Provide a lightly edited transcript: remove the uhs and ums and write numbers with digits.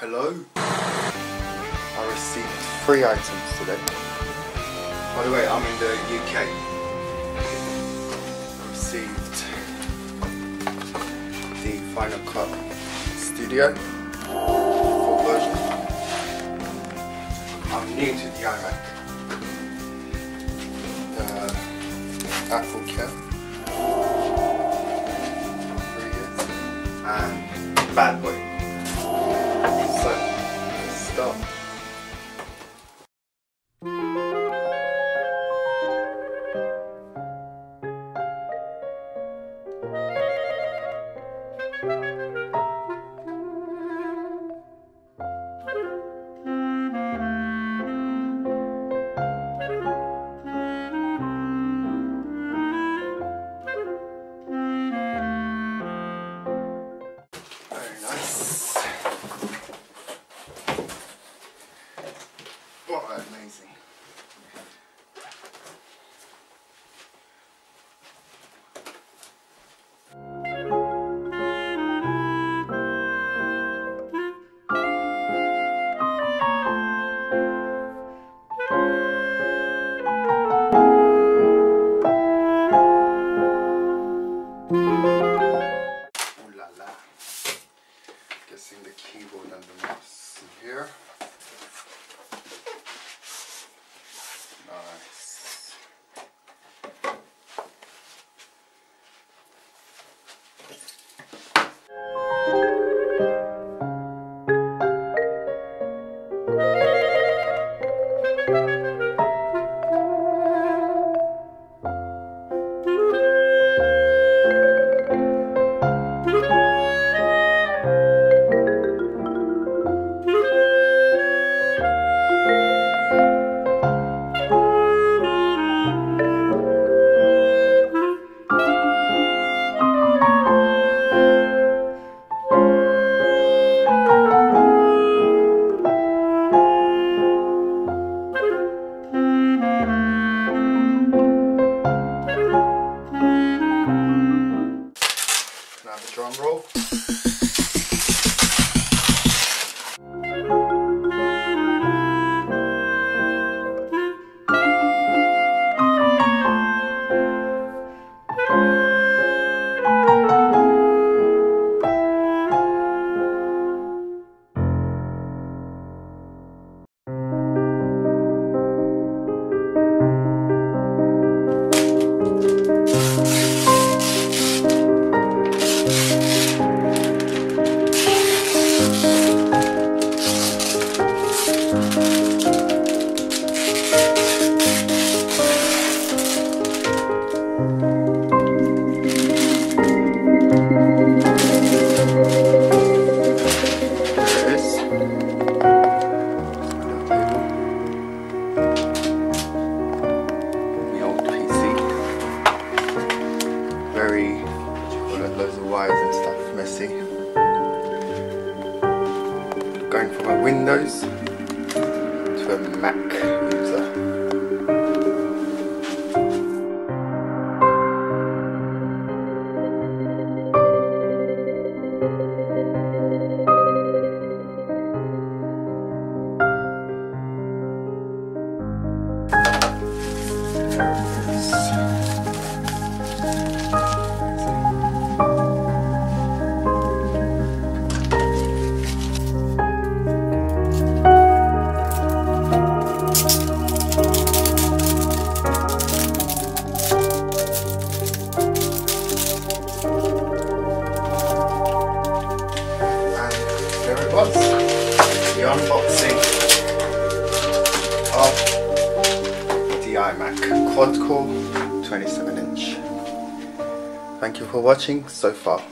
Hello. I received 3 items today. By the way, I'm in the UK. I received the Final Cut Studio full version. I'm new to the iMac. The Apple Cam. 3 years. And Bad Boy. So, let's start. Very nice. Oh, amazing. Ooh la la. Guessing the keyboard and the mouse in here. Nice. Can I have a drum roll? Loads of wires and stuff, messy. Going from a Windows to a Mac user. There it is. The unboxing of the iMac quad core 27-inch. Thank you for watching so far.